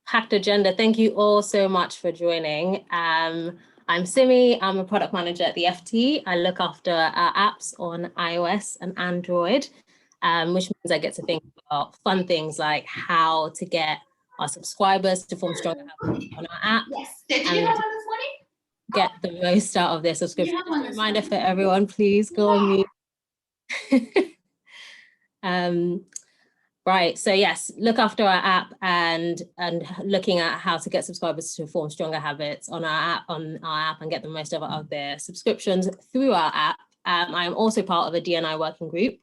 packed agenda. Thank you all so much for joining. I'm Simi. I'm a product manager at the FT. I look after our apps on iOS and Android, which means I get to think about fun things like how to get our subscribers to form stronger habits on our app. Yes. Did you have one this morning? Get the most out of their subscription. Just a reminder for everyone, please go on mute. Right, so yes, look after our app and looking at how to get subscribers to form stronger habits on our app and get the most of their subscriptions through our app. I am also part of a D&I working group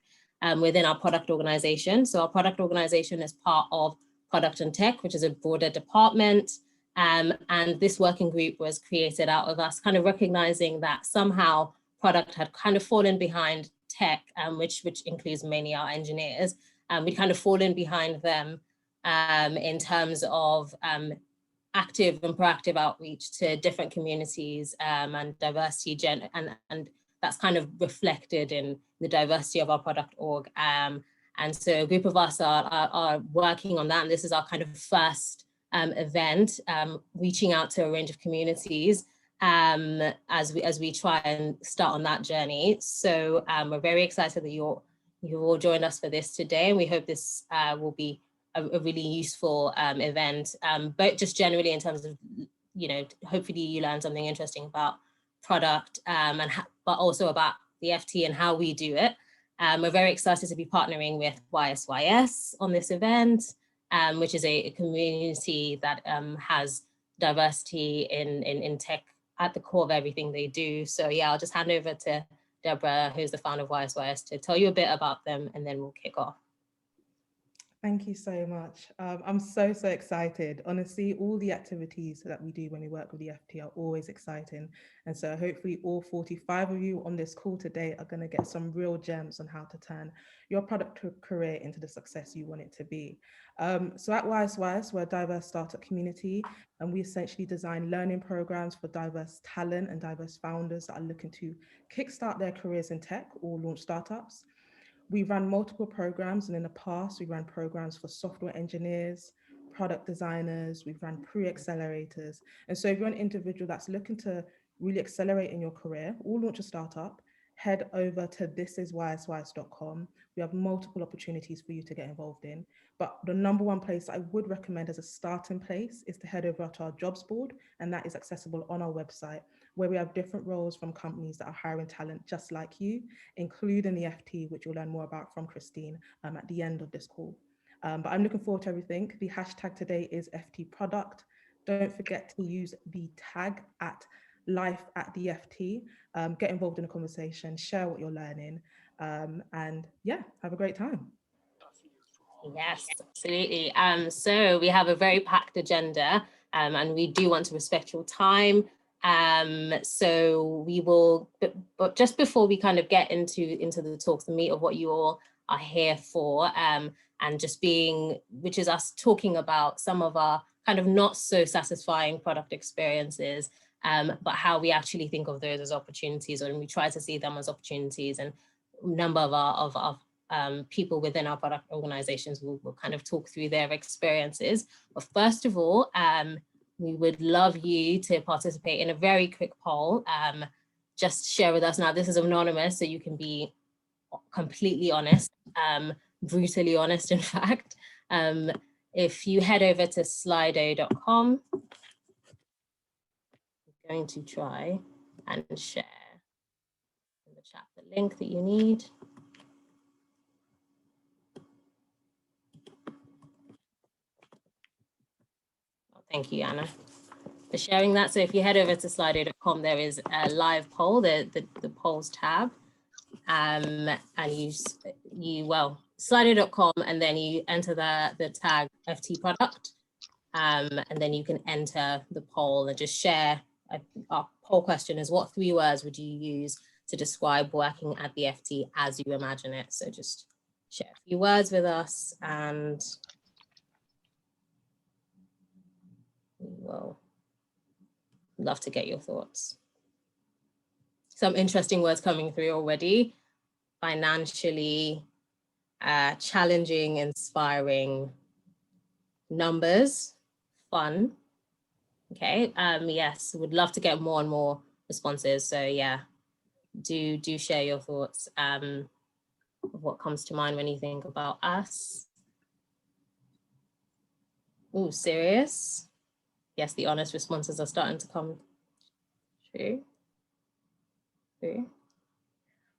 within our product organization. So our product organization is part of product and tech, which is a broader department. And this working group was created out of us kind of recognizing that somehow product had kind of fallen behind tech, which includes many our engineers. We'd kind of fallen behind them in terms of active and proactive outreach to different communities and diversity, and that's kind of reflected in the diversity of our product org. And so a group of us are working on that, and this is our kind of first event, reaching out to a range of communities as we try and start on that journey. So we're very excited that you've all joined us for this today, and we hope this will be a really useful event, but just generally in terms of, hopefully you learn something interesting about product, but also about the FT and how we do it. We're very excited to be partnering with YSYS on this event, which is a community that has diversity in tech at the core of everything they do. So yeah, I'll just hand over to Deborah, who's the founder of YSYS, to tell you a bit about them, and then we'll kick off. Thank you so much. I'm so excited. Honestly, all the activities that we do when we work with the FT are always exciting. And so hopefully all 45 of you on this call today are going to get some real gems on how to turn your product career into the success you want it to be. So at YSYS, we're a diverse startup community, and we essentially design learning programs for diverse talent and diverse founders that are looking to kickstart their careers in tech or launch startups. We ran multiple programs, and in the past, we ran programs for software engineers, product designers, we've run pre-accelerators. And so if you're an individual that's looking to really accelerate in your career or launch a startup, head over to thisisysys.com. We have multiple opportunities for you to get involved in. But the number one place I would recommend as a starting place is to head over to our jobs board, and that is accessible on our website, where we have different roles from companies that are hiring talent just like you, including the FT, which you'll learn more about from Christine at the end of this call. But I'm looking forward to everything. The hashtag today is FT product. Don't forget to use the tag at life@the-FT. Get involved in the conversation, share what you're learning, and yeah, have a great time. Yes, absolutely. So we have a very packed agenda, and we do want to respect your time. So we will, but just before we kind of get into the talks, the meat of what you all are here for, and just which is us talking about some of our kind of not so satisfying product experiences, but how we actually think of those as opportunities, and we try to see them as opportunities. And a number of our people within our product organizations will kind of talk through their experiences. But first of all, we would love you to participate in a very quick poll. Just share with us. Now, this is anonymous, so you can be completely honest, brutally honest, in fact. If you head over to slido.com, I'm going to try and share in the chat the link that you need. Thank you, Anna, for sharing that. So if you head over to slido.com, there is a live poll, the polls tab, and slido.com, and then you enter the tag FT product, and then you can enter the poll and just share. Our poll question is, what 3 words would you use to describe working at the FT as you imagine it? So just share a few words with us, and we will love to get your thoughts. Some interesting words coming through already. Financially challenging, inspiring, numbers, fun. Okay, yes, would love to get more and more responses. So yeah, do share your thoughts of what comes to mind when you think about us. Oh, serious? Yes, the honest responses are starting to come true.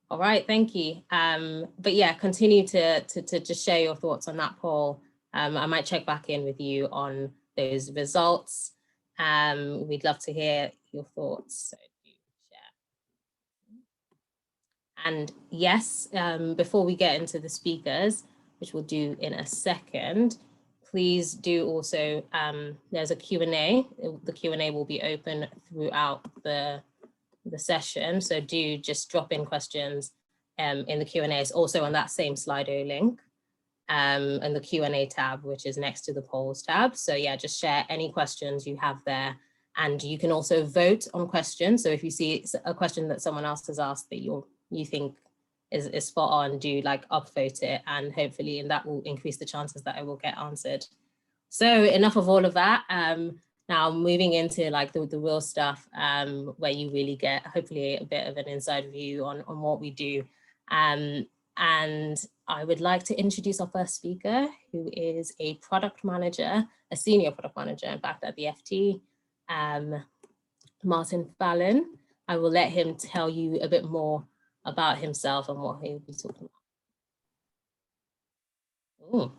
All right, thank you. But yeah, continue to just share your thoughts on that poll. I might check back in with you on those results. We'd love to hear your thoughts. So do share. And yes, before we get into the speakers, which we'll do in a second, please do also, there's a Q&A. The Q&A will be open throughout the session. So do just drop in questions in the Q&A. It's also on that same Slido link and the Q&A tab, which is next to the polls tab. So yeah, just share any questions you have there. And you can also vote on questions. So if you see a question that someone else has asked that you think is spot on, do like upvote it, and hopefully, and that will increase the chances that it will get answered. So enough of all of that. Now moving into like the real stuff, where you really get hopefully a bit of an inside view on what we do. And I would like to introduce our first speaker, who is a product manager, a senior product manager, in fact, at the FT, Martin Fallon. I will let him tell you a bit more about himself and what he'll be talking about.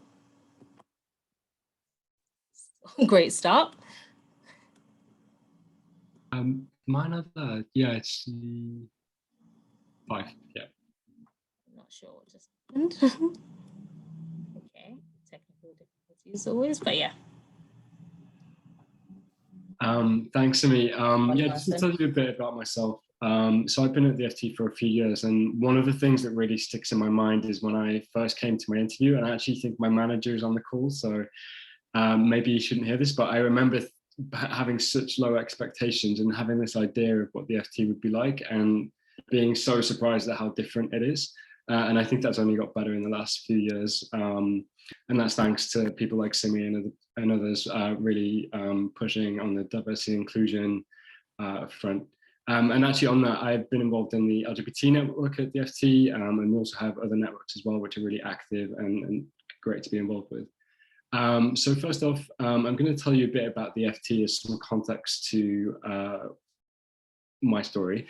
Ooh. Great start. Mine are yeah, it's 5, yeah. I'm not sure what just happened. Okay, technical difficulties always, but yeah. Thanks, Simi. Yeah, just to tell you a bit about myself. So I've been at the FT for a few years, and one of the things that really sticks in my mind is when I first came to my interview, and I actually think my manager is on the call, so maybe you shouldn't hear this, but I remember having such low expectations and having this idea of what the FT would be like and being so surprised at how different it is. And I think that's only got better in the last few years. And that's thanks to people like Simi and others really pushing on the diversity and inclusion front. And actually on that, I've been involved in the LGBT network at the FT, and we also have other networks as well, which are really active and great to be involved with. So first off, I'm going to tell you a bit about the FT as some context to my story.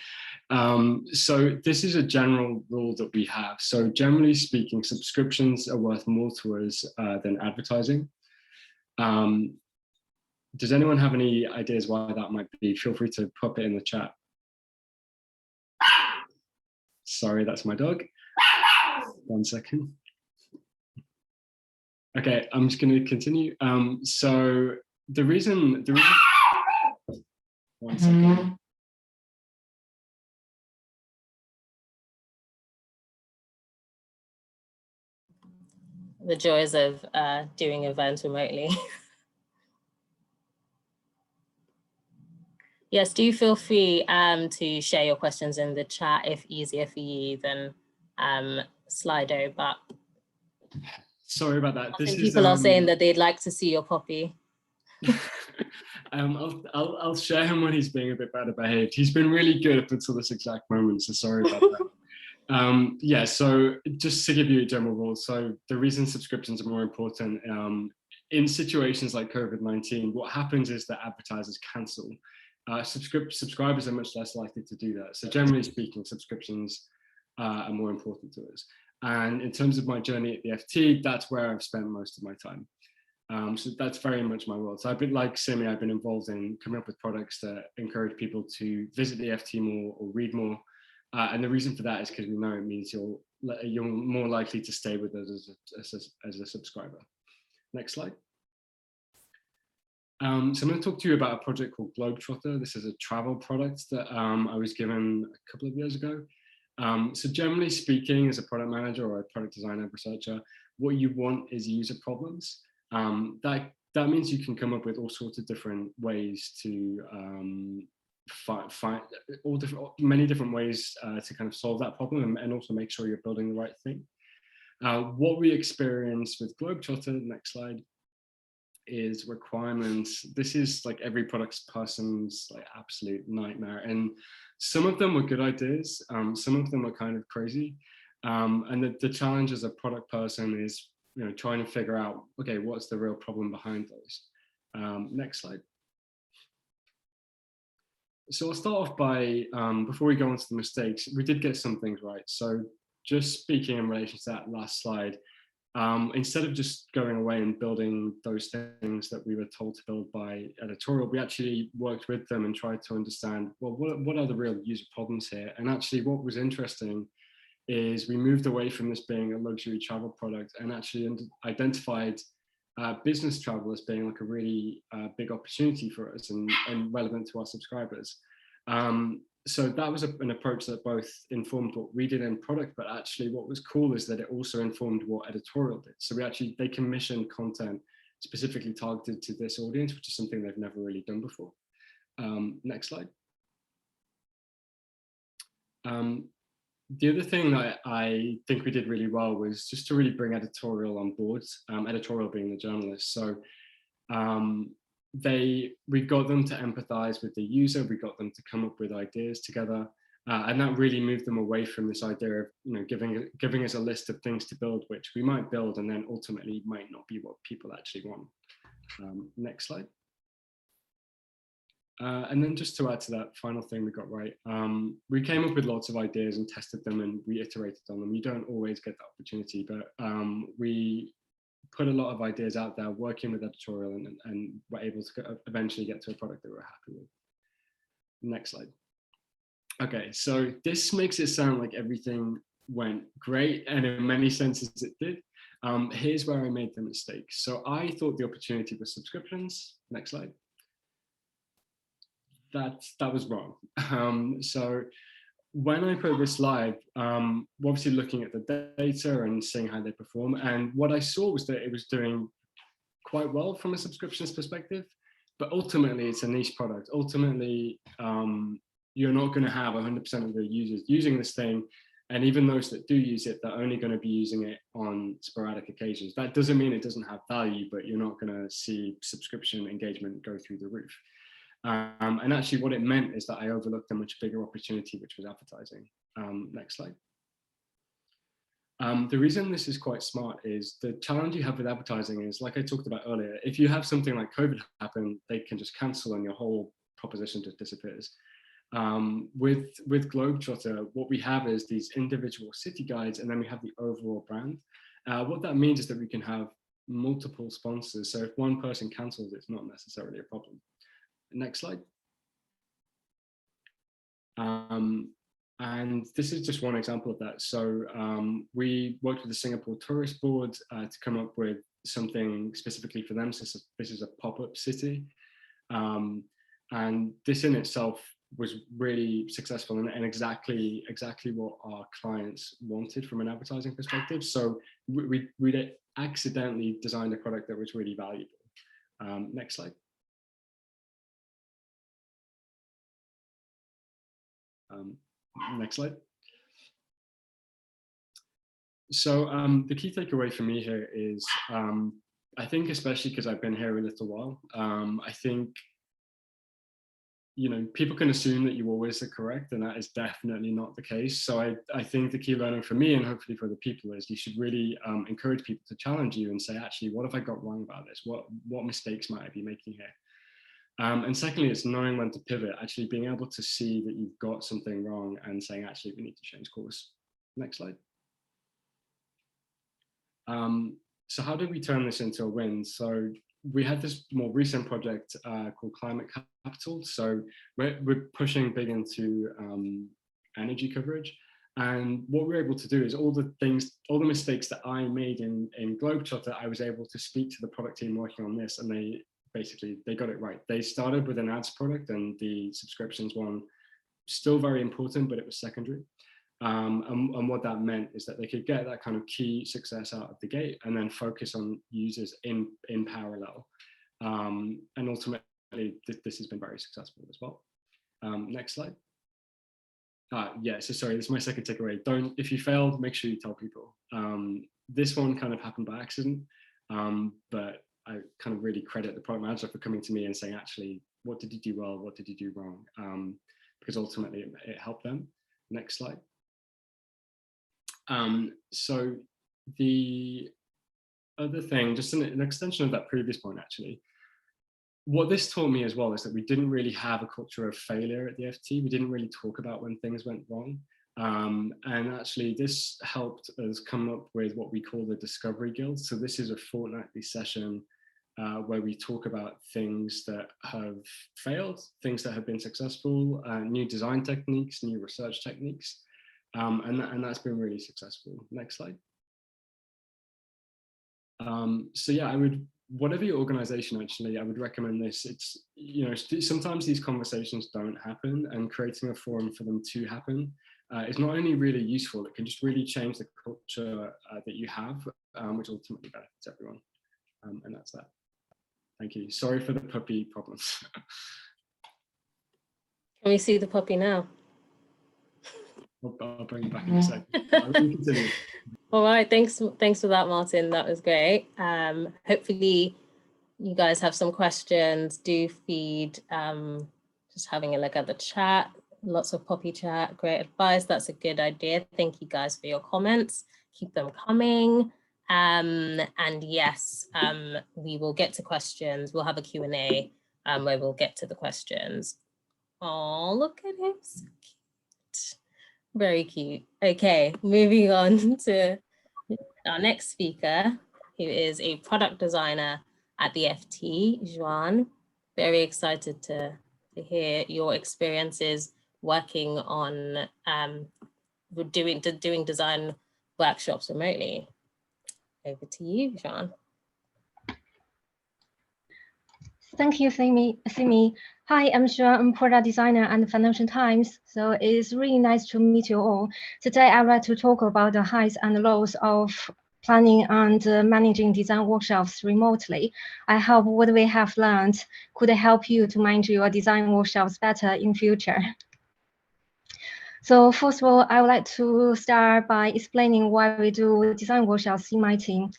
So this is a general rule that we have. So generally speaking, subscriptions are worth more to us than advertising. Does anyone have any ideas why that might be? Feel free to pop it in the chat. Sorry, that's my dog. 1 second. Okay, I'm just going to continue. So the reason 1 second. The joys of doing events remotely. Yes, do feel free to share your questions in the chat if easier for you than Slido, but sorry about that. People are saying that they'd like to see your copy. I'll share him when he's being a bit better behaved. He's been really good up until this exact moment, so sorry about that. Yeah, so just to give you a general rule, so the reason subscriptions are more important, in situations like COVID-19, what happens is that advertisers cancel. Subscribers are much less likely to do that. So generally speaking, subscriptions are more important to us. And in terms of my journey at the FT, that's where I've spent most of my time. So that's very much my world. So I've been, like Simi, I've been involved in coming up with products that encourage people to visit the FT more or read more. And the reason for that is because we know it means you're more likely to stay with us as a subscriber. Next slide. So I'm going to talk to you about a project called Globetrotter. This is a travel product that I was given a couple of years ago. So generally speaking, as a product manager or a product designer researcher, what you want is user problems. That means you can come up with all sorts of different ways to find many different ways to kind of solve that problem and also make sure you're building the right thing. What we experienced with Globetrotter, next slide, is requirements. This is like every product person's like absolute nightmare. And some of them were good ideas. Some of them were kind of crazy. And the challenge as a product person is, trying to figure out, okay, what's the real problem behind those? Next slide. So I'll start off by, before we go on to the mistakes, we did get some things right. So just speaking in relation to that last slide, instead of just going away and building those things that we were told to build by editorial, we actually worked with them and tried to understand, well, what are the real user problems here? And actually what was interesting is we moved away from this being a luxury travel product and actually identified business travel as being like a really big opportunity for us and relevant to our subscribers. So that was an approach that both informed what we did in product, but actually what was cool is that it also informed what editorial did. So they commissioned content specifically targeted to this audience, which is something they've never really done before. Next slide. The other thing that I think we did really well was just to really bring editorial on board, editorial being the journalist. So we got them to empathize with the user, we got them to come up with ideas together, and that really moved them away from this idea of giving us a list of things to build, which we might build and then ultimately might not be what people actually want. Next slide. And then just to add to that final thing we got right, we came up with lots of ideas and tested them and we iterated on them. You don't always get that opportunity, but we put a lot of ideas out there working with editorial and were able to eventually get to a product that we're happy with. Next slide. Okay, so this makes it sound like everything went great, and in many senses it did. Here's where I made the mistake. So I thought the opportunity was subscriptions. Next slide. That was wrong. So when I put this live, obviously looking at the data and seeing how they perform, and what I saw was that it was doing quite well from a subscriptions perspective, but ultimately it's a niche product. Ultimately, you're not going to have 100% of the users using this thing, and even those that do use it, they're only going to be using it on sporadic occasions. That doesn't mean it doesn't have value, but you're not going to see subscription engagement go through the roof. And actually what it meant is that I overlooked a much bigger opportunity, which was advertising. Next slide. The reason this is quite smart is the challenge you have with advertising is, like I talked about earlier, if you have something like COVID happen, they can just cancel and your whole proposition just disappears. With Globetrotter, what we have is these individual city guides, and then we have the overall brand. What that means is that we can have multiple sponsors. So if one person cancels, it's not necessarily a problem. Next slide. And this is just one example of that. So we worked with the Singapore Tourist Board to come up with something specifically for them. So this is a pop-up city. And this in itself was really successful and exactly what our clients wanted from an advertising perspective. So we accidentally designed a product that was really valuable. Next slide. Next slide. So the key takeaway for me here is, I think especially because I've been here a little while, I think, people can assume that you always are correct, and that is definitely not the case. So I think the key learning for me and hopefully for the people is you should really encourage people to challenge you and say, actually, what have I got wrong about this? What mistakes might I be making here? And secondly, it's knowing when to pivot, actually being able to see that you've got something wrong and saying, actually, we need to change course. Next slide. So how did we turn this into a win? So we had this more recent project called Climate Capital. So we're pushing big into energy coverage. And what we're able to do is all the mistakes that I made in Globetrotter, I was able to speak to the product team working on this, and they got it right. They started with an ads product, and the subscriptions one, still very important, but it was secondary. And what that meant is that they could get that kind of key success out of the gate and then focus on users in parallel. And ultimately, this has been very successful as well. Next slide. Yeah, so sorry, this is my second takeaway. If you failed, make sure you tell people. This one kind of happened by accident, but I kind of really credit the product manager for coming to me and saying, actually, what did you do well? What did you do wrong? Because ultimately it helped them. Next slide. So the other thing, just an extension of that previous point, actually, what this taught me as well is that we didn't really have a culture of failure at the FT. We didn't really talk about when things went wrong. And actually this helped us come up with what we call the Discovery Guild. So this is a fortnightly session where we talk about things that have failed, things that have been successful, new design techniques, new research techniques. And that's been really successful. Next slide. So yeah, whatever your organization, actually, I would recommend this. It's, sometimes these conversations don't happen, and creating a forum for them to happen is not only really useful, it can just really change the culture that you have, which ultimately benefits everyone. And that's that. Thank you. Sorry for the puppy problems. Can we see the puppy now? I'll bring you back in a second. All right, thanks for that, Martin. That was great. Hopefully you guys have some questions. Do feed, just having a look at the chat. Lots of puppy chat, great advice. That's a good idea. Thank you guys for your comments. Keep them coming. And yes, we will get to questions. We'll have a Q&A where we'll get to the questions. Oh, look at him. So cute. Very cute. Okay, moving on to our next speaker, who is a product designer at the FT, Juan. Very excited to hear your experiences working on doing design workshops remotely. Over to you, Juan. Thank you, Simi. Hi, I'm Juan. I'm product designer at the Financial Times. So it's really nice to meet you all. Today, I'd like to talk about the highs and lows of planning and managing design workshops remotely. I hope what we have learned could help you to manage your design workshops better in future. So first of all, I would like to start by explaining why we do design workshops in my team.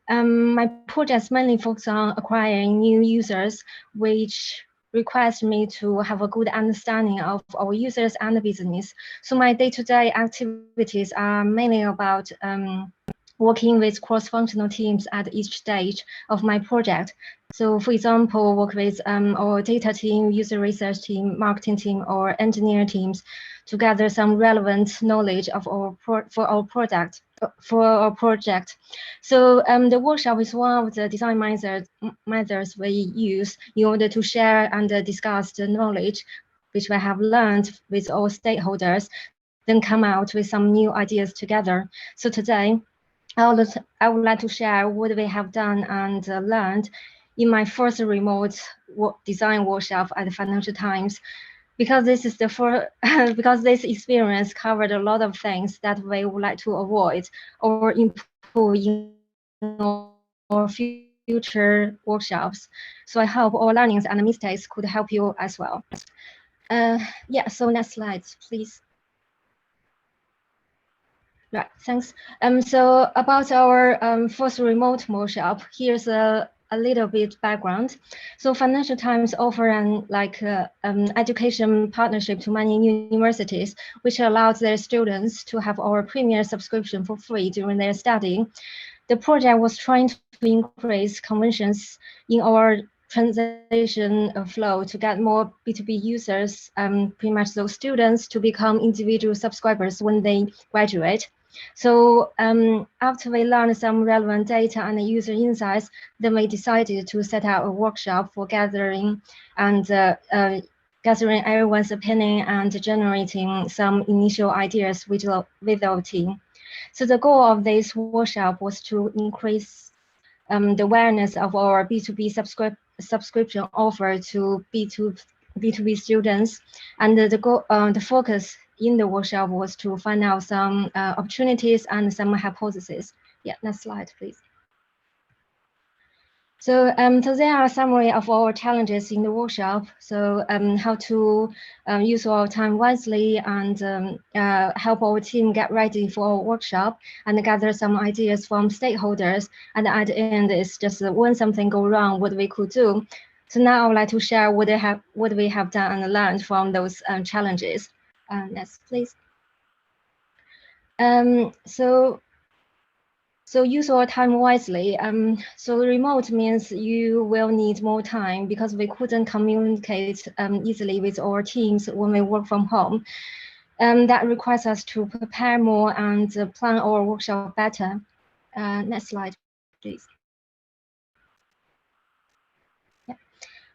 My projects mainly focus on acquiring new users, which requires me to have a good understanding of our users and the business. So my day-to-day activities are mainly about working with cross-functional teams at each stage of my project. So for example, work with our data team, user research team, marketing team, or engineer teams to gather some relevant knowledge of for our project. So the workshop is one of the design methods we use in order to share and discuss the knowledge which we have learned with all stakeholders, then come out with some new ideas together. So today, I would like to share what we have done and learned in my first remote design workshop at the Financial Times, because this is because this experience covered a lot of things that we would like to avoid or improve in our future workshops. So I hope our learnings and mistakes could help you as well. Yeah, so next slide, please. Right, thanks. So about our first remote workshop, here's a little bit background. So Financial Times offer an education partnership to many universities, which allows their students to have our premier subscription for free during their study. The project was trying to increase conversions in our transaction flow to get more B2B users, pretty much those students, to become individual subscribers when they graduate. So after we learned some relevant data and user insights, then we decided to set up a workshop for gathering everyone's opinion and generating some initial ideas with our team. So the goal of this workshop was to increase the awareness of our B2B subscription offer to B2B students, and the focus in the workshop was to find out some opportunities and some hypotheses. Yeah, next slide, please. So, so there are a summary of our challenges in the workshop. So how to use our time wisely and help our team get ready for our workshop and gather some ideas from stakeholders. And at the end is just when something go wrong, what we could do. So now I would like to share what we have done and learned from those challenges. Next, please. So use our time wisely. So remote means you will need more time because we couldn't communicate easily with our teams when we work from home. That requires us to prepare more and plan our workshop better. Next slide, please. Yeah.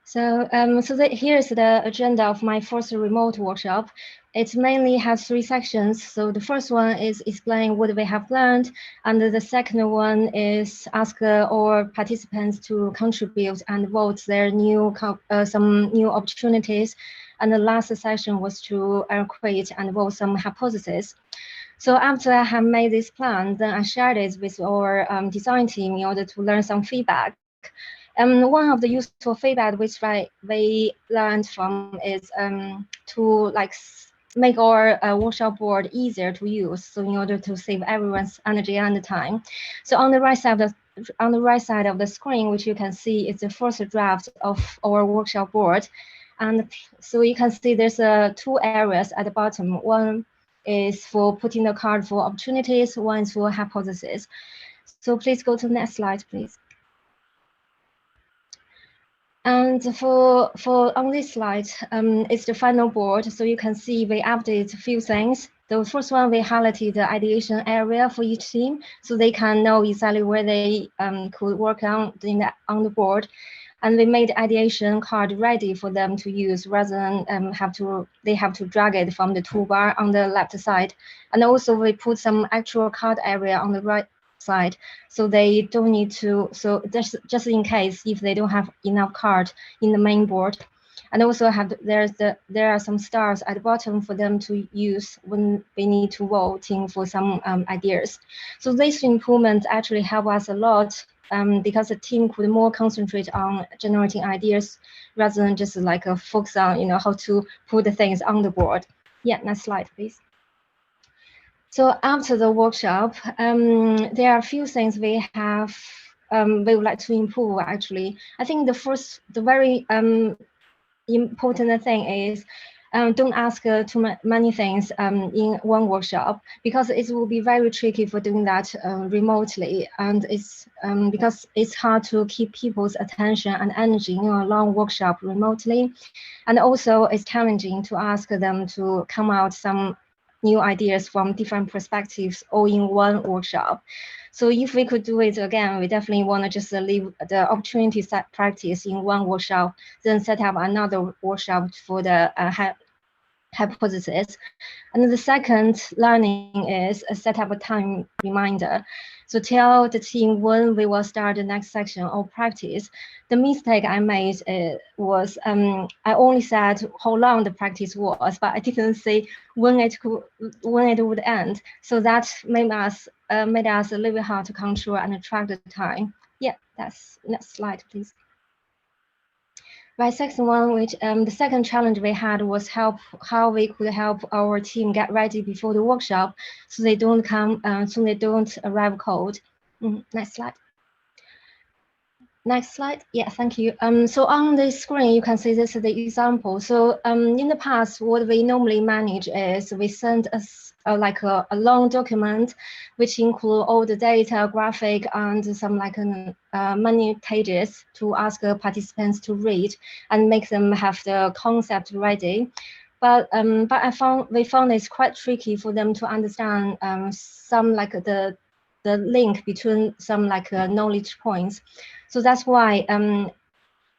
So, here's the agenda of my first remote workshop. It mainly has 3 sections. So the first one is explain what we have learned, and the second one is ask our participants to contribute and vote their some new opportunities. And the last session was to create and vote some hypotheses. So after I have made this plan, then I shared it with our design team in order to learn some feedback. One of the useful feedback which we learned from is to make our workshop board easier to use. So in order to save everyone's energy and time. So on the right side of the screen, which you can see is the first draft of our workshop board. And so you can see there's 2 areas at the bottom. One is for putting the card for opportunities, one is for hypothesis. So please go to the next slide, please. And for on this slide, it's the final board. So you can see we update a few things. The first one, we highlighted the ideation area for each team, so they can know exactly where they could work on the board. And we made the ideation card ready for them to use rather than they have to drag it from the toolbar on the left side. And also we put some actual card area on the right side, so they don't need to, so just in case if they don't have enough card in the main board. And also there are some stars at the bottom for them to use when they need to voting for some ideas. So this improvement actually help us a lot because the team could more concentrate on generating ideas rather than just like a focus on how to put the things on the board. Yeah, next slide, please. So after the workshop, there are a few things we would like to improve. Actually, I think the very important thing is don't ask too many things in one workshop, because it will be very tricky for doing that remotely, and it's because it's hard to keep people's attention and energy in a long workshop remotely, and also it's challenging to ask them to come out some new ideas from different perspectives all in one workshop. So if we could do it again, we definitely want to just leave the opportunity set practice in one workshop, then set up another workshop for the hypothesis. And the second learning is set up a time reminder. So tell the team when we will start the next section or practice. The mistake I made was I only said how long the practice was, but I didn't say when it would end. So that made us a little bit hard to control and track the time. Yeah, that's next slide, please. Right, second one, which the second challenge we had was how we could help our team get ready before the workshop, so they don't arrive cold. Next slide. Next slide. Yeah, thank you. So on the screen, you can see this is the example. So in the past, what we normally manage is we send like a long document, which include all the data, graphic, and some many pages to ask participants to read and make them have the concept ready. But we found it's quite tricky for them to understand some the link between some knowledge points. So that's why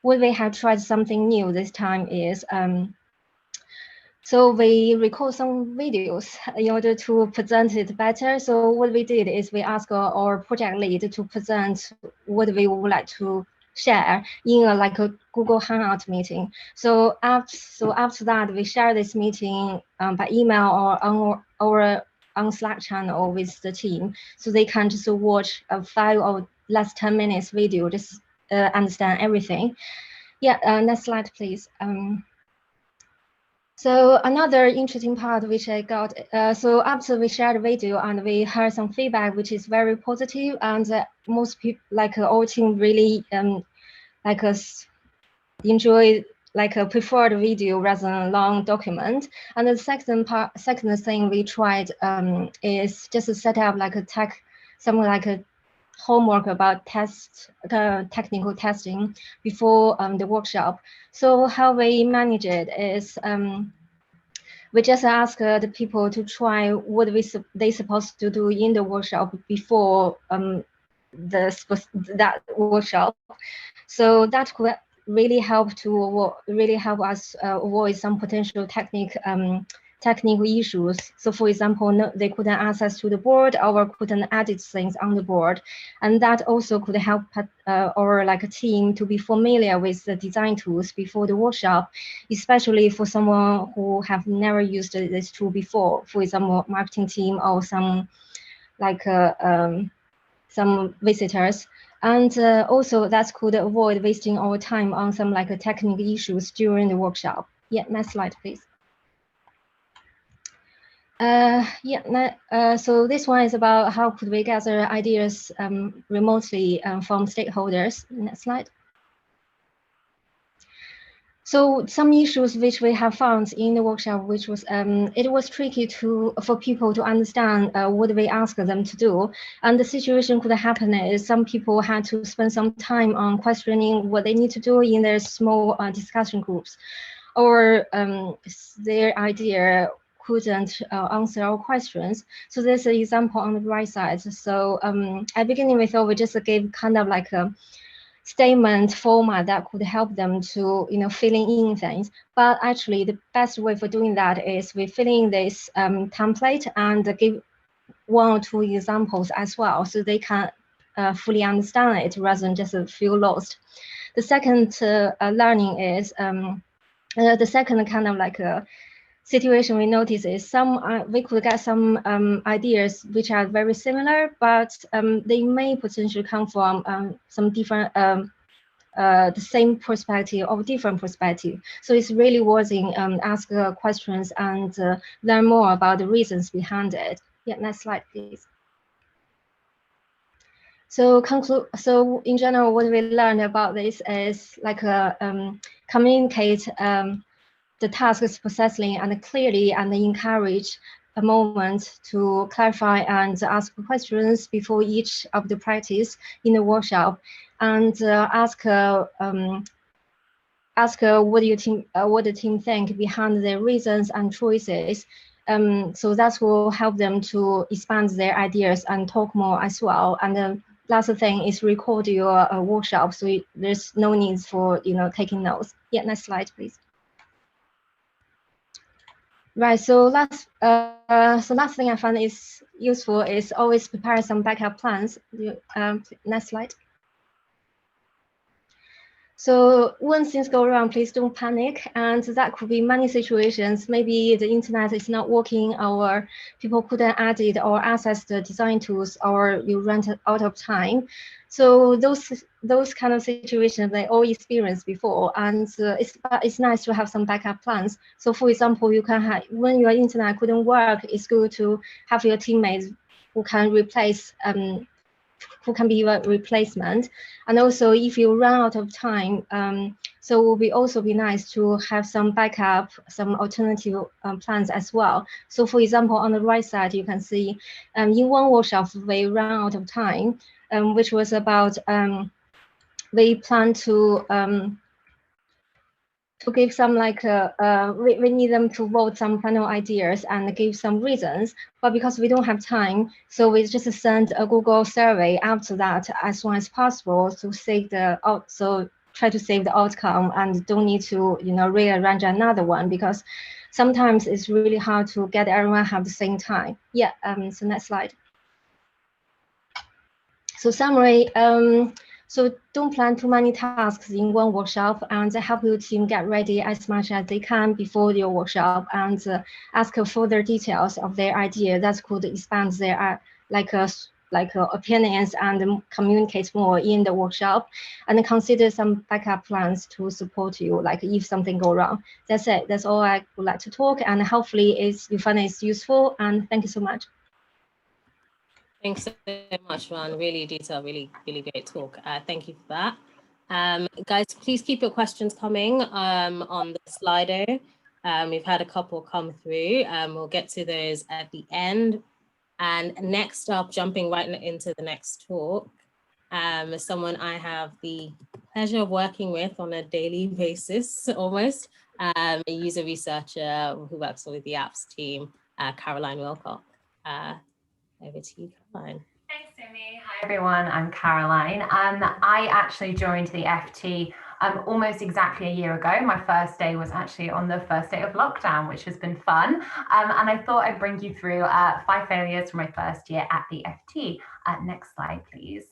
what we have tried something new this time is so we record some videos in order to present it better. So what we did is we asked our project lead to present what we would like to share in a Google Hangout meeting. So after that, we share this meeting by email or on Slack channel with the team, so they can just watch a 5 or less 10 minutes video just understand everything. Yeah, next slide, please. So another interesting part which I got, so after we shared the video and we heard some feedback, which is very positive, and most people, like our team, really like us enjoy prefer the video rather than a long document. And the second thing we tried is just to set up like something like a homework about technical testing before the workshop. So how we manage it is we just ask the people to try what they supposed to do in the workshop before that workshop. So that could really help us avoid some potential technical issues. So for example, they couldn't access to the board or couldn't edit things on the board. And that also could help our like a team to be familiar with the design tools before the workshop, especially for someone who have never used this tool before, for example, marketing team or some like some visitors. And also that could avoid wasting our time on some like technical issues during the workshop. Yeah, next slide, please. So this one is about how could we gather ideas remotely from stakeholders. Next slide. So some issues which we have found in the workshop, which was it was tricky for people to understand what we asked them to do. And the situation could happen is some people had to spend some time on questioning what they need to do in their small discussion groups, or their idea couldn't answer our questions. So there's an example on the right side. So at the beginning we thought we just gave kind of like a statement format that could help them to filling in things, but actually the best way for doing that is we fill in this template and give 1 or 2 examples as well, so they can fully understand it rather than just feel lost. The second learning is the second kind of like a situation we notice is we could get some ideas which are very similar, but they may potentially come from some different the same perspective or different perspective. So it's really worth ask questions and learn more about the reasons behind it. Yeah, next slide, please. So in general, what we learned about this is like communicate the tasks precisely and clearly, and encourage a moment to clarify and ask questions before each of the practice in the workshop, and ask what the team think behind their reasons and choices. So that will help them to expand their ideas and talk more as well. And the last thing is record your workshop, so there's no need for taking notes. Yeah, next slide, please. Right, so last thing I find is useful is always prepare some backup plans. Next slide. So when things go wrong, please don't panic. And that could be many situations. Maybe the internet is not working, or people couldn't edit or access the design tools, or you ran out of time. So those kind of situations they all experienced before, and it's nice to have some backup plans. So for example, you can have, when your internet couldn't work, it's good to have your teammates who can replace who can be your replacement. And also if you run out of time, so it will also be nice to have some backup, some alternative plans as well. So for example, on the right side, you can see in one workshop, we ran out of time, which was about, we plan to give some like, we need them to vote some final ideas and give some reasons, but because we don't have time, so we just send a Google survey after that as soon as possible to save try to save the outcome and don't need to rearrange another one, because sometimes it's really hard to get everyone have the same time. Yeah, so next slide. So summary, so don't plan too many tasks in one workshop, and help your team get ready as much as they can before your workshop, and ask further details of their idea that could expand their opinions and communicate more in the workshop, and consider some backup plans to support you, like if something go wrong. That's it. That's all I would like to talk, and hopefully you find it's useful, and thank you so much. Thanks so much, Ron. Really detailed, really great talk. Thank you for that. Guys, please keep your questions coming on the Slido. We've had a couple come through. We'll get to those at the end. And next up, jumping right into the next talk, is someone I have the pleasure of working with on a daily basis, almost, a user researcher who works with the apps team, Caroline Wilcock. Over to you, Caroline. Thanks, Simi. Hi, everyone. I'm Caroline. I actually joined the FT almost exactly a year ago. My first day was actually on the first day of lockdown, which has been fun. And I thought I'd bring you through 5 failures from my first year at the FT. Next slide, please.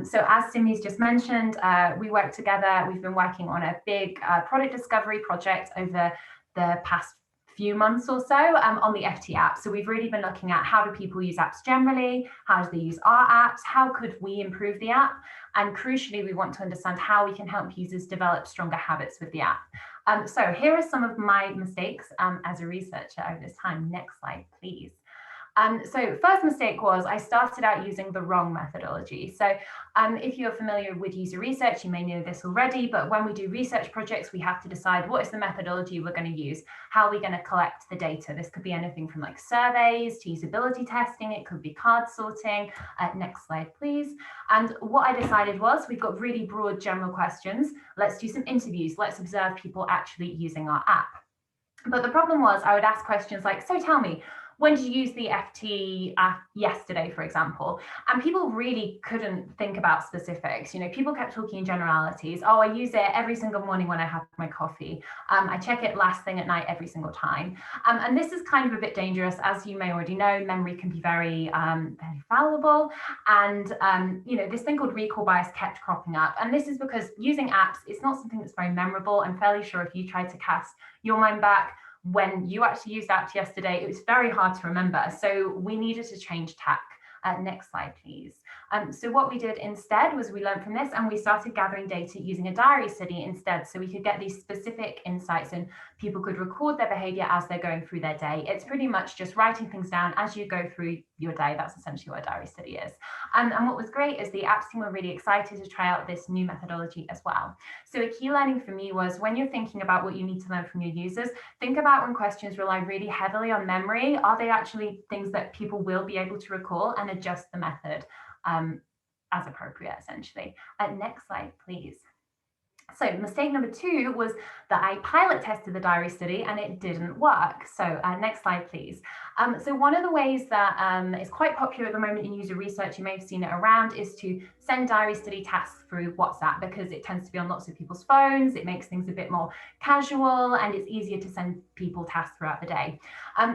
So as Simi's just mentioned, we work together. We've been working on a big product discovery project over the past few months or so on the FT app. So we've really been looking at how do people use apps generally, how do they use our apps, how could we improve the app, and crucially we want to understand how we can help users develop stronger habits with the app. So here are some of my mistakes as a researcher over this time. Next slide, please. So first mistake was I started out using the wrong methodology. So if you're familiar with user research, you may know this already, but when we do research projects, we have to decide what is the methodology we're going to use, how are we going to collect the data. This could be anything from like surveys to usability testing, it could be card sorting. Next slide, please. And what I decided was we've got really broad general questions. Let's do some interviews. Let's observe people actually using our app. But the problem was I would ask questions like, so tell me, when did you use the FT yesterday, for example? And people really couldn't think about specifics. You know, people kept talking in generalities. Oh, I use it every single morning when I have my coffee. I check it last thing at night every single time. And this is kind of a bit dangerous. As you may already know, memory can be very fallible. And, you know, this thing called recall bias kept cropping up. And this is because using apps, it's not something that's very memorable. I'm fairly sure if you tried to cast your mind back, when you actually used apps yesterday, it was very hard to remember. So we needed to change tack. Next slide, please. So what we did instead was we learned from this and we started gathering data using a diary study instead, so we could get these specific insights and people could record their behavior as they're going through their day. It's pretty much just writing things down as you go through your day. That's essentially what a diary study is. And what was great is the apps team were really excited to try out this new methodology as well. So a key learning for me was when you're thinking about what you need to learn from your users, think about when questions rely really heavily on memory, are they actually things that people will be able to recall, and adjust the method as appropriate, essentially. Next slide, please. So mistake number 2 was that I pilot tested the diary study and it didn't work. So next slide, please. So one of the ways that is quite popular at the moment in user research, you may have seen it around, is to send diary study tasks through WhatsApp because it tends to be on lots of people's phones. It makes things a bit more casual and it's easier to send people tasks throughout the day.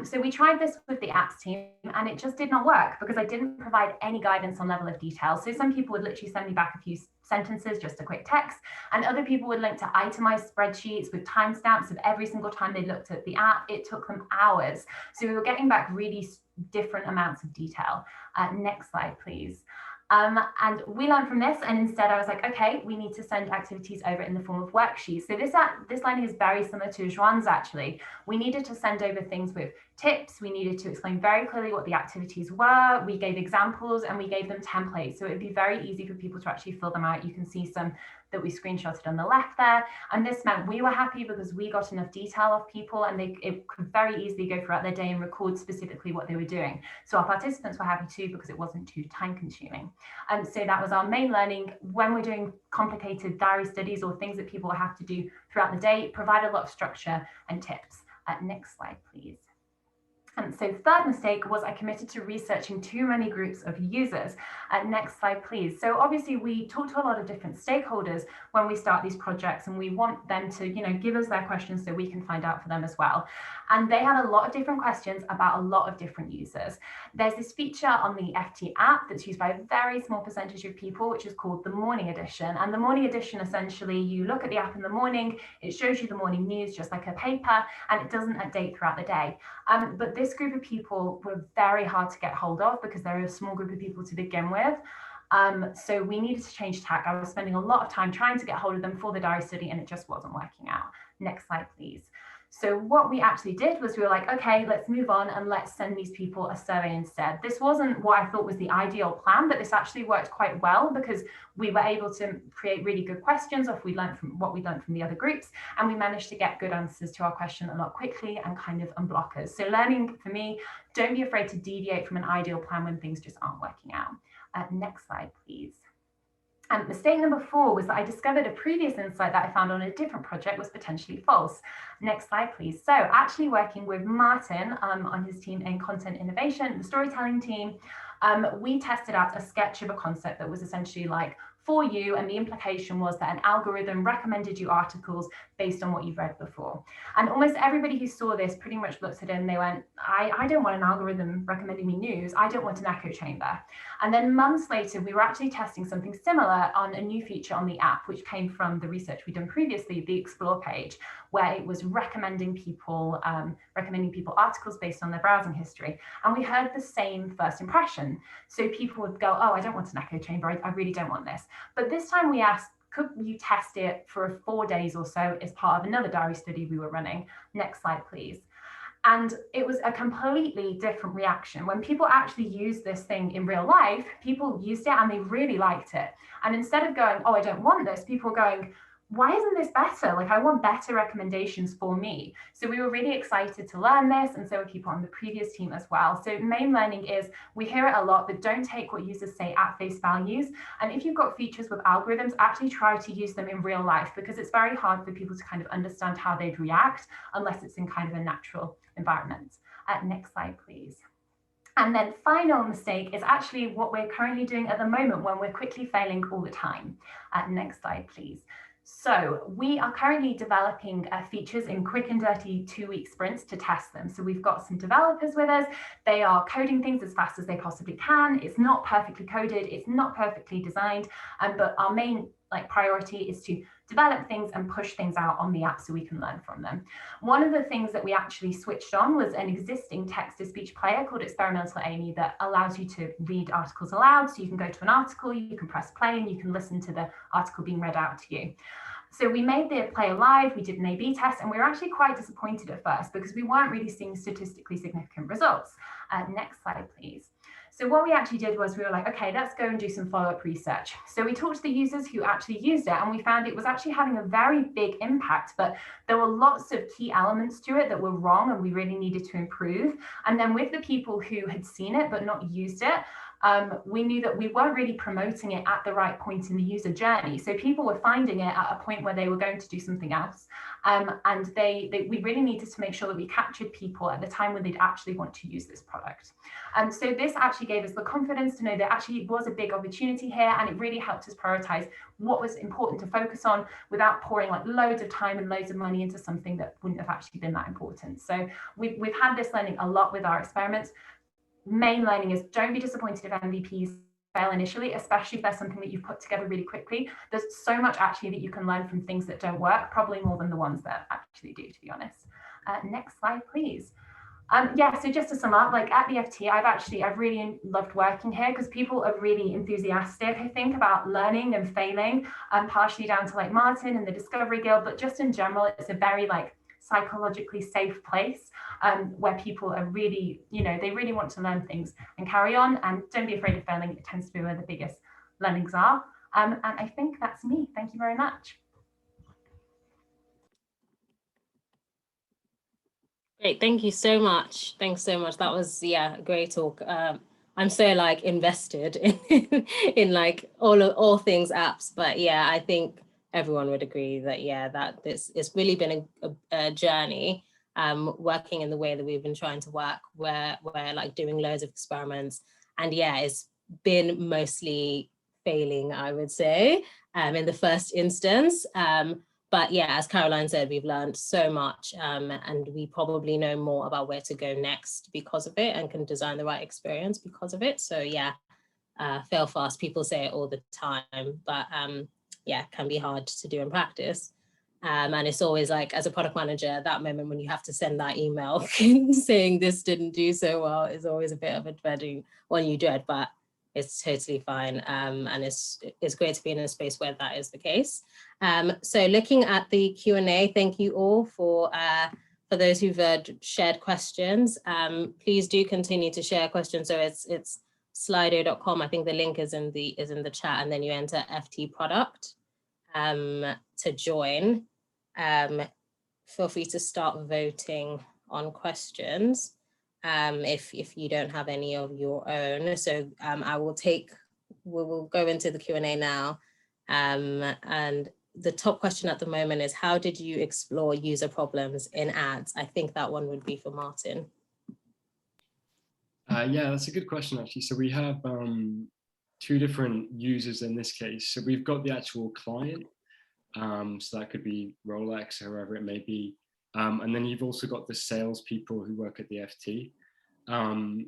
So we tried this with the apps team and it just did not work because I didn't provide any guidance on level of detail. So some people would literally send me back a few sentences, just a quick text, and other people would link to itemized spreadsheets with timestamps of every single time they looked at the app. It took them hours. So we were getting back really different amounts of detail. Next slide, please. And we learned from this, and instead I was like, okay, we need to send activities over in the form of worksheets. So this learning is very similar to Joanne's actually. We needed to send over things with tips. We needed to explain very clearly what the activities were. We gave examples and we gave them templates. So it would be very easy for people to actually fill them out. You can see some that we screenshotted on the left there. And this meant we were happy because we got enough detail of people and it could very easily go throughout their day and record specifically what they were doing. So our participants were happy too because it wasn't too time consuming. And so that was our main learning when we're doing complicated diary studies or things that people have to do throughout the day, provide a lot of structure and tips. Next slide, please. And so third mistake was I committed to researching too many groups of users. Next slide, please. So obviously we talk to a lot of different stakeholders when we start these projects and we want them to, you know, give us their questions so we can find out for them as well. And they had a lot of different questions about a lot of different users. There's this feature on the FT app that's used by a very small percentage of people, which is called the morning edition. And the morning edition, essentially, you look at the app in the morning, it shows you the morning news just like a paper, and it doesn't update throughout the day. But this group of people were very hard to get hold of because they're a small group of people to begin with. So we needed to change tack. I was spending a lot of time trying to get hold of them for the diary study, and it just wasn't working out. Next slide, please. So what we actually did was we were like, okay, let's move on and let's send these people a survey instead. This wasn't what I thought was the ideal plan, but this actually worked quite well because we were able to create really good questions of what we learned from the other groups, and we managed to get good answers to our question a lot quickly and kind of unblock us. So learning for me, don't be afraid to deviate from an ideal plan when things just aren't working out. Next slide, please. Mistake number 4 was that I discovered a previous insight that I found on a different project was potentially false. Next slide, please. So actually working with Martin on his team in content innovation, the storytelling team, we tested out a sketch of a concept that was essentially like for you, and the implication was that an algorithm recommended you articles based on what you've read before. And almost everybody who saw this pretty much looked at it and they went, I don't want an algorithm recommending me news, I don't want an echo chamber. And then months later, we were actually testing something similar on a new feature on the app, which came from the research we'd done previously, the Explore page, where it was recommending people articles based on their browsing history. And we heard the same first impression. So people would go, oh, I don't want an echo chamber, I really don't want this. But this time we asked, could you test it for 4 days or so as part of another diary study we were running? Next slide, please. And it was a completely different reaction. When people actually used this thing in real life, people used it and they really liked it. And instead of going, oh, I don't want this, people were going, why isn't this better? Like, I want better recommendations for me. So we were really excited to learn this, and so were people on the previous team as well. So main learning is, we hear it a lot, but don't take what users say at face values. And if you've got features with algorithms, actually try to use them in real life, because it's very hard for people to kind of understand how they'd react unless it's in kind of a natural environment. Next slide, please. And then final mistake is actually what we're currently doing at the moment when we're quickly failing all the time. Next slide, please. So we are currently developing features in quick and dirty 2-week sprints to test them. So we've got some developers with us. They are coding things as fast as they possibly can. It's not perfectly coded. It's not perfectly designed. but our main priority is to develop things and push things out on the app so we can learn from them. One of the things that we actually switched on was an existing text-to-speech player called Experimental Amy that allows you to read articles aloud. So you can go to an article, you can press play, and you can listen to the article being read out to you. So we made the player live, we did an A/B test, and we were actually quite disappointed at first because we weren't really seeing statistically significant results. Next slide, please. So what we actually did was we were like, okay, let's go and do some follow-up research. So we talked to the users who actually used it, and we found it was actually having a very big impact, but there were lots of key elements to it that were wrong and we really needed to improve. And then with the people who had seen it but not used it, we knew that we weren't really promoting it at the right point in the user journey. So people were finding it at a point where they were going to do something else. And we really needed to make sure that we captured people at the time when they'd actually want to use this product. And so this actually gave us the confidence to know that actually was a big opportunity here, and it really helped us prioritize what was important to focus on without pouring loads of time and loads of money into something that wouldn't have actually been that important. So we've had this learning a lot with our experiments. Main learning is don't be disappointed if MVPs fail initially, especially if there's something that you've put together really quickly. There's so much actually that you can learn from things that don't work, probably more than the ones that actually do, to be honest. Next slide, please. So just to sum up, at the FT, I've really loved working here because people are really enthusiastic, I think, about learning and failing, partially down to Martin and the Discovery Guild, but just in general, it's a very psychologically safe place where people are really, they really want to learn things and carry on, and don't be afraid of failing. It tends to be where the biggest learnings are. And I think that's me. Thank you very much. Great, thank you so much. Thanks so much. That was, a great talk. I'm so invested in all things apps, but I think everyone would agree that that it's really been a journey working in the way that we've been trying to work, where we're doing loads of experiments, and it's been mostly failing, I would say, in the first instance. But as Caroline said, we've learned so much, and we probably know more about where to go next because of it, and can design the right experience because of it. So fail fast. People say it all the time, but can be hard to do in practice. And it's always like, as a product manager, at that moment when you have to send that email saying this didn't do so well, is always a bit of a dreading when you do it, but it's totally fine. And it's great to be in a space where that is the case. So looking at the Q&A, thank you all for those who've shared questions. Please do continue to share questions. So it's slido.com. I think the link is in the chat, and then you enter FT product to join. Feel free to start voting on questions if you don't have any of your own. So we will go into the Q&A now. And the top question at the moment is, how did you explore user problems in ads? I think that one would be for Martin. Yeah, that's a good question, actually. So we have two different users in this case. So we've got the actual client. So that could be Rolex, or whoever it may be. And then you've also got the salespeople who work at the FT.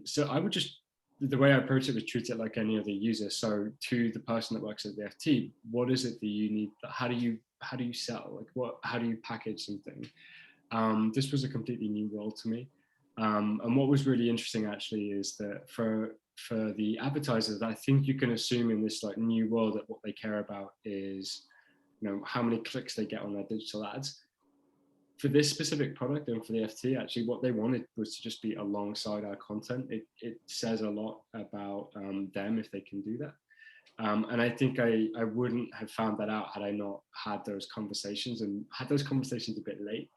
So I would just, the way I approach it was treat it like any other user. So to the person that works at the FT, what is it that you need? How do you sell? Like how do you package something? This was a completely new role to me. And what was really interesting actually is that for the advertisers, I think you can assume in this like new world that what they care about is, how many clicks they get on their digital ads. For this specific product and for the FT, actually what they wanted was to just be alongside our content. It says a lot about them if they can do that. And I think I wouldn't have found that out had I not had those conversations, and had those conversations a bit late.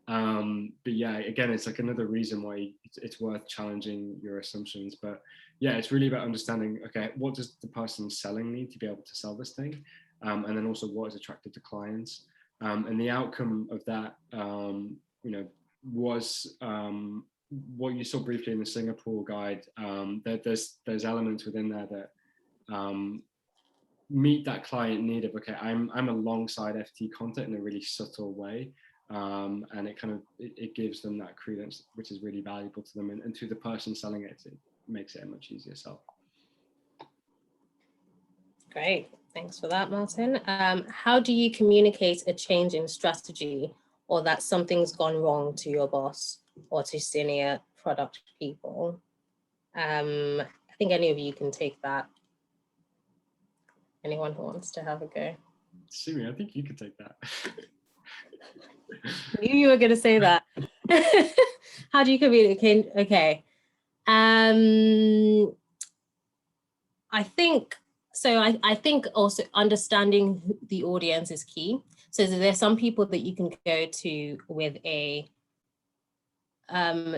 But yeah, again, it's like another reason why it's worth challenging your assumptions. But yeah, it's really about understanding, okay, what does the person selling need to be able to sell this thing? And then also what is attractive to clients. And the outcome of that, was what you saw briefly in the Singapore guide. There's elements within there that meet that client need of, okay, I'm alongside FT content in a really subtle way. And it gives them that credence, which is really valuable to them. And to the person selling it, it makes it a much easier sell. Great. Thanks for that, Martin. How do you communicate a change in strategy, or that something's gone wrong to your boss or to senior product people? I think any of you can take that. Anyone who wants to have a go? Simi, I think you could take that. I knew you were going to say that. How do you communicate? Okay. I think also understanding the audience is key. So there's some people that you can go to with a,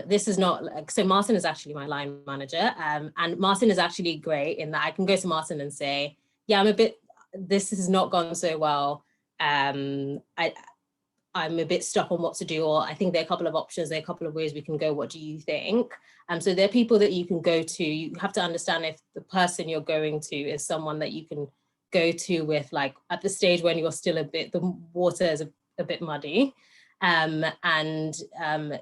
this is not like, so Martin is actually my line manager, and Martin is actually great in that I can go to Martin and say, yeah, this has not gone so well. I'm a bit stuck on what to do, or I think there are a couple of options, there are a couple of ways we can go, what do you think? So there are people that you can go to. You have to understand if the person you're going to is someone that you can go to with, like, at the stage when you're still the water is a bit muddy, and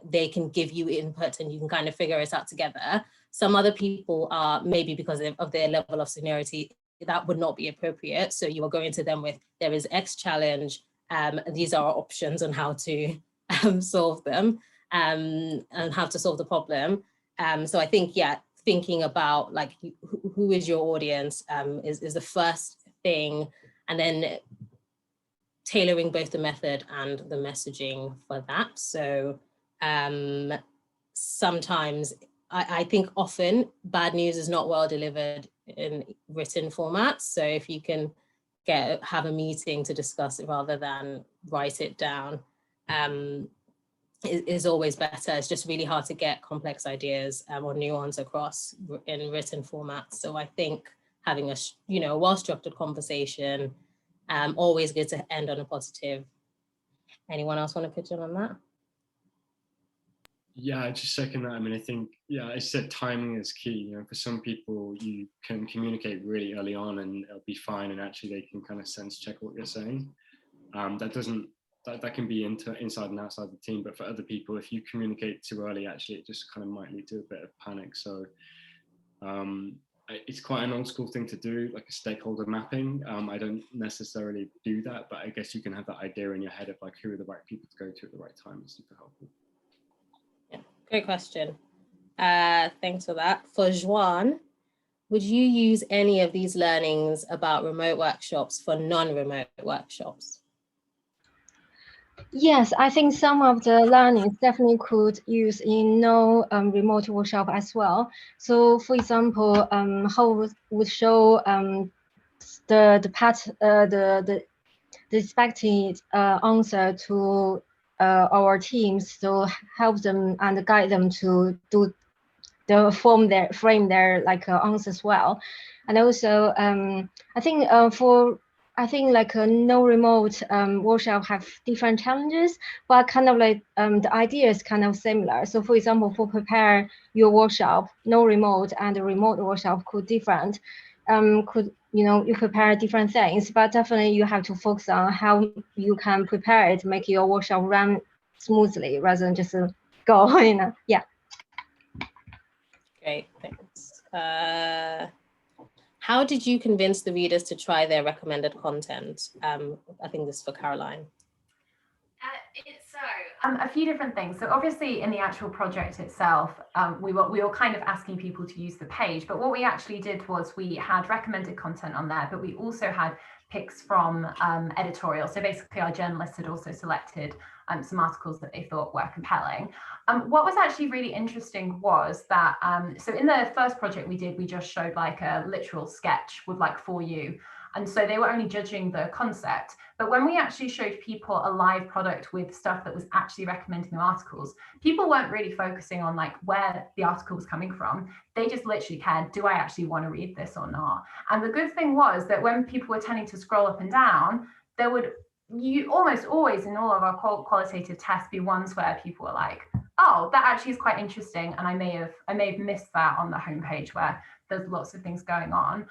they can give you input and you can kind of figure it out together. Some other people are, maybe because of their level of seniority, that would not be appropriate. So you are going to them with, there is X challenge, these are our options on how to solve them, and how to solve the problem. So I think, yeah, thinking about like who is your audience is the first thing, and then tailoring both the method and the messaging for that. So sometimes I think often bad news is not well delivered in written formats. So if you can have a meeting to discuss it rather than write it down, is always better. It's just really hard to get complex ideas or nuance across in written formats. So I think having a well-structured conversation, always good to end on a positive. Anyone else want to pitch in on that? Yeah, I just second that. I mean, I think, yeah, I said timing is key. For some people, you can communicate really early on and it'll be fine, and actually they can kind of sense check what you're saying. That can be inside and outside the team, but for other people, if you communicate too early, actually it just kind of might lead to a bit of panic. So it's quite an old school thing to do, like a stakeholder mapping. I don't necessarily do that, but I guess you can have that idea in your head of like who are the right people to go to at the right time. It's super helpful. Yeah, great question. Thanks for that. For Joanne, would you use any of these learnings about remote workshops for non-remote workshops? Yes, I think some of the learnings definitely could use in no remote workshop as well. So, for example, how would show the expected answer to our teams to help them and guide them to do frame their like answers well. And also I think like a no remote workshop have different challenges, but kind of like the idea is kind of similar. So for example, for prepare your workshop, no remote and a remote workshop could different. You prepare different things, but definitely you have to focus on how you can prepare it, make your workshop run smoothly rather than just go, yeah. Great, thanks. How did you convince the readers to try their recommended content? I think this is for Caroline. A few different things. So obviously in the actual project itself, we were kind of asking people to use the page, but what we actually did was we had recommended content on there, but we also had picks from editorial. So basically our journalists had also selected some articles that they thought were compelling. What was actually really interesting was that, so in the first project we did, we just showed like a literal sketch with like for you. And so they were only judging the concept. But when we actually showed people a live product with stuff that was actually recommending the articles, people weren't really focusing on like where the article was coming from. They just literally cared, do I actually want to read this or not? And the good thing was that when people were tending to scroll up and down, there would almost always in all of our qualitative tests be ones where people were like, oh, that actually is quite interesting. And I may have missed that on the homepage where there's lots of things going on.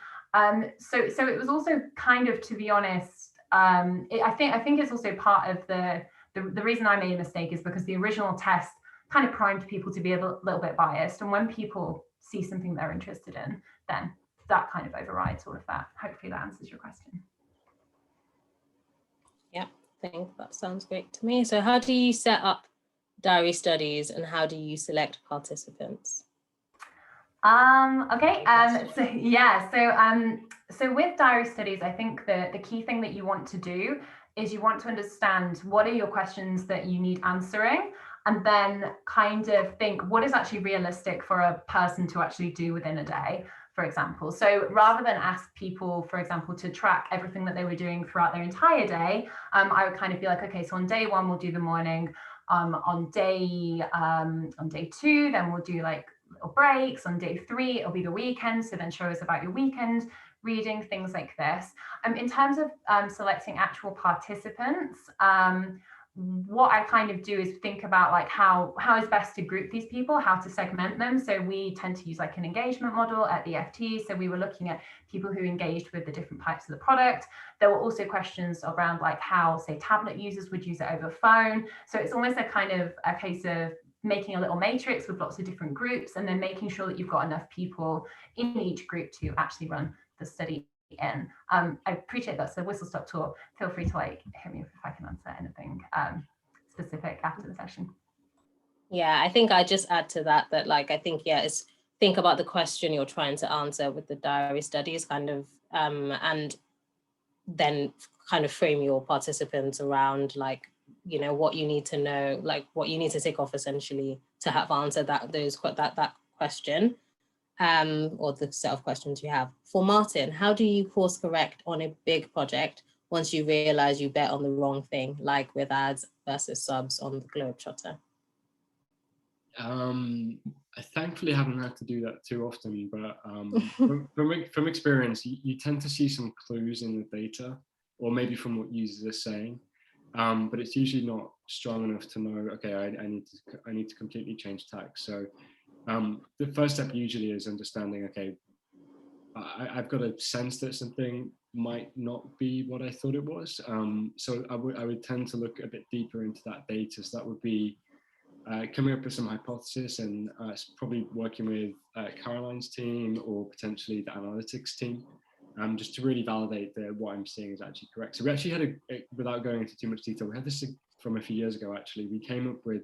So it was also kind of, to be honest, I think it's also part of the reason I made a mistake is because the original test kind of primed people to be a little bit biased. And when people see something they're interested in, then that kind of overrides all of that. Hopefully that answers your question. Yeah, I think that sounds great to me. So how do you set up diary studies and how do you select participants? Okay. So with diary studies, I think the key thing that you want to do is you want to understand what are your questions that you need answering, and then kind of think what is actually realistic for a person to actually do within a day, for example. So rather than ask people, for example, to track everything that they were doing throughout their entire day, I would kind of be like, okay, so on day one, we'll do the morning. On day 2, then we'll do like little breaks. On day 3, it'll be the weekend. So then show us about your weekend reading, things like this. In terms of selecting actual participants, what I kind of do is think about like how is best to group these people, how to segment them. So we tend to use like an engagement model at the FT. So we were looking at people who engaged with the different types of the product. There were also questions around like how, say, tablet users would use it over phone. So it's almost a kind of a case of making a little matrix with lots of different groups and then making sure that you've got enough people in each group to actually run the study in. I appreciate that's a whistle stop tour. Feel free to like hit me if I can answer anything specific after the session. Yeah, I think I just add to that like I think, yeah, it's think about the question you're trying to answer with the diary studies kind of and then kind of frame your participants around like, you know, what you need to know, like what you need to tick off essentially to have answered that question or the set of questions you have. For Martin, how do you course correct on a big project once you realize you bet on the wrong thing, like with ads versus subs on the Globetrotter? I thankfully haven't had to do that too often, but from experience, you tend to see some clues in the data, or maybe from what users are saying, but it's usually not strong enough to know, okay, I need to completely change tack. So the first step usually is understanding, okay, I've got a sense that something might not be what I thought it was. So I would tend to look a bit deeper into that data. So that would be coming up with some hypothesis, and probably working with Caroline's team or potentially the analytics team, just to really validate that what I'm seeing is actually correct. So we actually had without going into too much detail, we had this from a few years ago. Actually, we came up with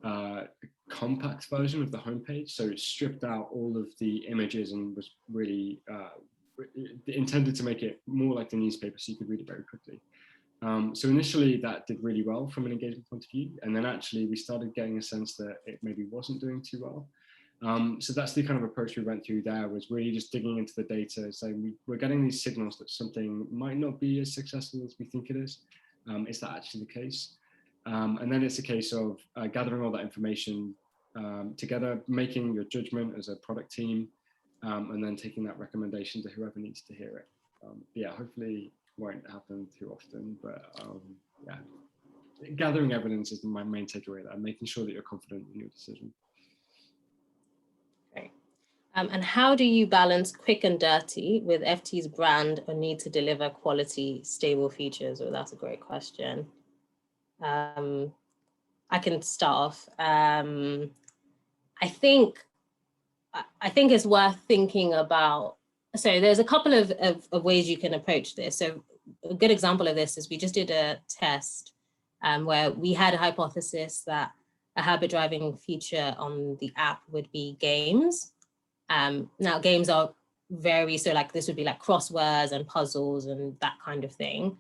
a compact version of the homepage, so it stripped out all of the images and was really intended to make it more like the newspaper, so you could read it very quickly. So initially that did really well from an engagement point of view, and then actually we started getting a sense that it maybe wasn't doing too well. So that's the kind of approach we went through there, was really just digging into the data, saying we're getting these signals that something might not be as successful as we think it is. Is that actually the case? And then it's a case of gathering all that information together, making your judgment as a product team, and then taking that recommendation to whoever needs to hear it. Yeah, hopefully won't happen too often, but yeah, gathering evidence is my main takeaway there, making sure that you're confident in your decision. Great. And how do you balance quick and dirty with FT's brand or need to deliver quality, stable features? Well, that's a great question. I can start off. I think it's worth thinking about. So there's a couple of ways you can approach this. So a good example of this is we just did a test where we had a hypothesis that a habit driving feature on the app would be games. Now games are so like this would be like crosswords and puzzles and that kind of thing.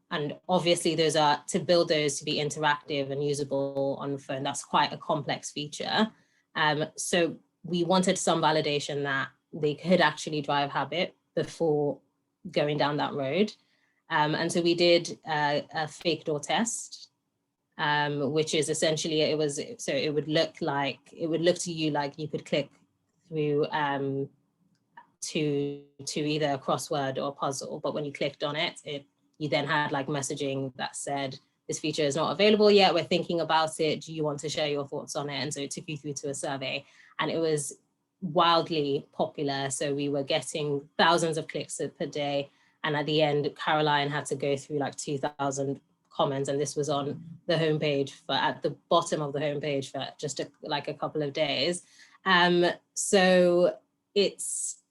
And obviously those are, to build those to be interactive and usable on the phone, that's quite a complex feature. So we wanted some validation that they could actually drive habit before going down that road. And so we did a fake door test, which is essentially, it would look to you like you could click through to either a crossword or a puzzle, but when you clicked on it, you then had like messaging that said, this feature is not available yet, we're thinking about it, do you want to share your thoughts on it? And so it took you through to a survey, and it was wildly popular. So we were getting thousands of clicks per day. And at the end, Caroline had to go through like 2,000 comments, and this was on the homepage at the bottom of the homepage for just like a couple of days. So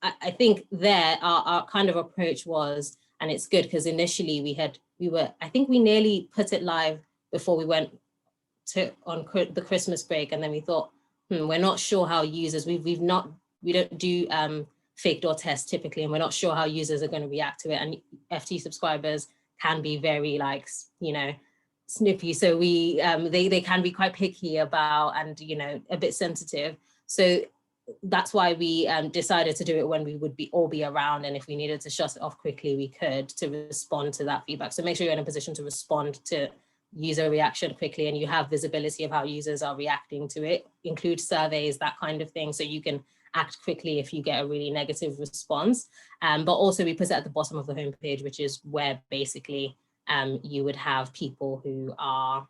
I think there our kind of approach was, and it's good because initially I think we nearly put it live before we went on the Christmas break, and then we thought, we're not sure how users, we don't do fake door tests typically, and we're not sure how users are going to react to it. And FT subscribers can be very snippy. So they can be quite picky about, and a bit sensitive. So that's why we decided to do it when we would all be around, and if we needed to shut it off quickly, we could, to respond to that feedback. So make sure you're in a position to respond to user reaction quickly, and you have visibility of how users are reacting to it, include surveys, that kind of thing, so you can act quickly if you get a really negative response. But also we put it at the bottom of the homepage, which is where basically you would have people who are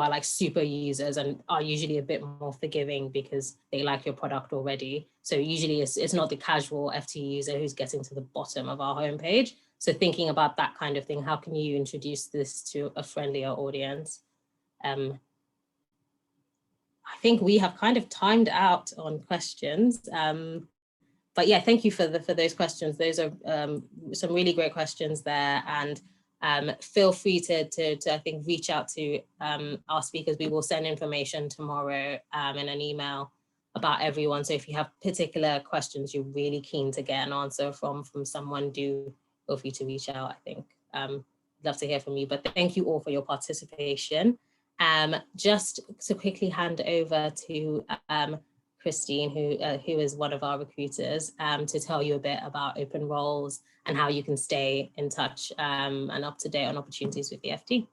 like super users and are usually a bit more forgiving because they like your product already. So usually it's not the casual FT user who's getting to the bottom of our homepage. So thinking about that kind of thing, how can you introduce this to a friendlier audience? I think we have kind of timed out on questions. But yeah, thank you for those questions. Those are some really great questions there. And feel free to I think reach out to our speakers. We will send information tomorrow in an email about everyone. So if you have particular questions you're really keen to get an answer from someone, do feel free to reach out. I think love to hear from you. But thank you all for your participation. Just to quickly hand over to Christine, who is one of our recruiters, to tell you a bit about open roles and how you can stay in touch and up to date on opportunities with the FT.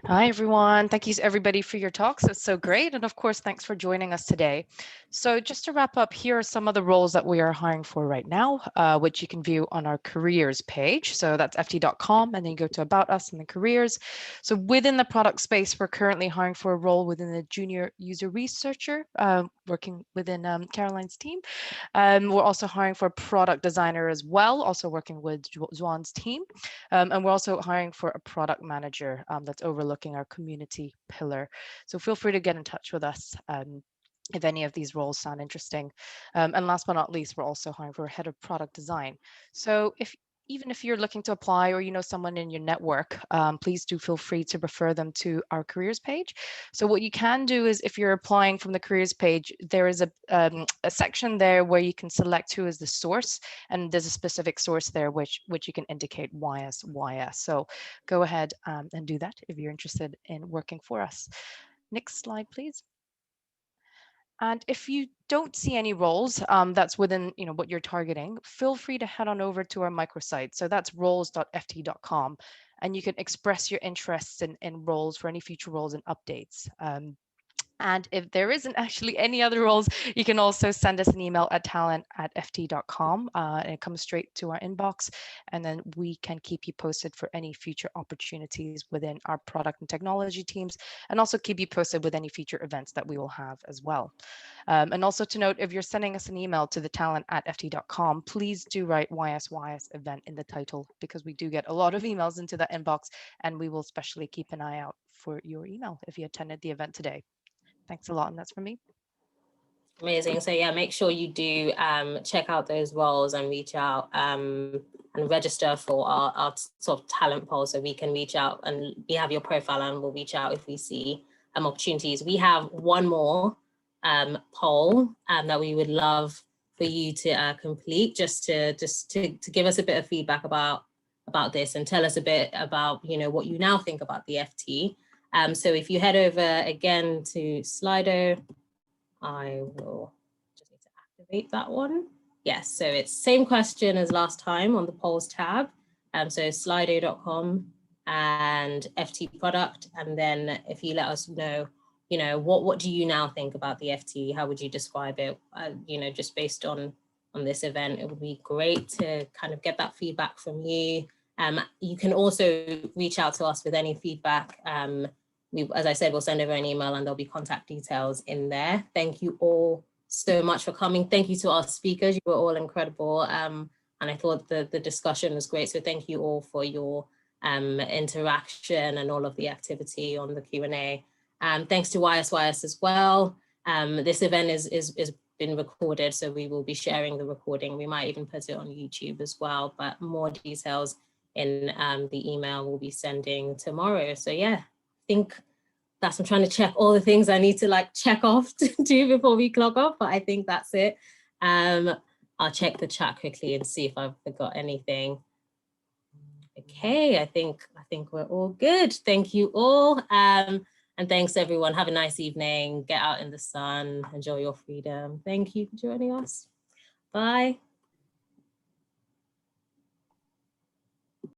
Hi, everyone. Thank you, everybody, for your talks. It's so great. And of course, thanks for joining us today. So just to wrap up, here are some of the roles that we are hiring for right now, which you can view on our careers page. So that's ft.com, and then you go to About Us and the careers. So within the product space, we're currently hiring for a role within the junior user researcher, working within Caroline's team. We're also hiring for a product designer as well, also working with Zwan's team. And we're also hiring for a product manager that's overlooking our community pillar. So feel free to get in touch with us if any of these roles sound interesting. And last but not least, we're also hiring for a head of product design. So even if you're looking to apply or you know someone in your network, please do feel free to refer them to our careers page. So what you can do is, if you're applying from the careers page, there is a section there where you can select who is the source, and there's a specific source there which you can indicate YS. So go ahead and do that if you're interested in working for us. Next slide, please. And if you don't see any roles that's within what you're targeting, feel free to head on over to our microsite. So that's roles.ft.com, and you can express your interests in roles for any future roles and updates. And if there isn't actually any other roles, you can also send us an email at talent@ft.com, and it comes straight to our inbox. And then we can keep you posted for any future opportunities within our product and technology teams, and also keep you posted with any future events that we will have as well. And also to note, if you're sending us an email to the talent@ft.com, please do write YSYS event in the title, because we do get a lot of emails into that inbox, and we will especially keep an eye out for your email if you attended the event today. Thanks a lot, and that's from me. Amazing. So yeah, make sure you do check out those roles and reach out and register for our sort of talent poll, so we can reach out, and we have your profile and we'll reach out if we see opportunities. We have one more poll that we would love for you to complete, just to give us a bit of feedback about this, and tell us a bit about what you now think about the FT. So if you head over again to Slido, I will just need to activate that one. Yes, so it's same question as last time on the polls tab. So slido.com and FT product. And then if you let us know, what do you now think about the FT? How would you describe it? Just based on this event, it would be great to kind of get that feedback from you. You can also reach out to us with any feedback. As I said, we'll send over an email and there'll be contact details in there. Thank you all so much for coming. Thank you to our speakers. You were all incredible. And I thought the discussion was great. So thank you all for your interaction and all of the activity on the Q&A. Thanks to YSYS as well. This event is been recorded, so we will be sharing the recording. We might even put it on YouTube as well, but more details in the email we'll be sending tomorrow. So yeah, I think I'm trying to check all the things I need to check off to do before we clock off, but I think that's it. I'll check the chat quickly and see if I've forgot anything. Okay, I think we're all good. Thank you all. And thanks everyone. Have a nice evening. Get out in the sun, enjoy your freedom. Thank you for joining us. Bye.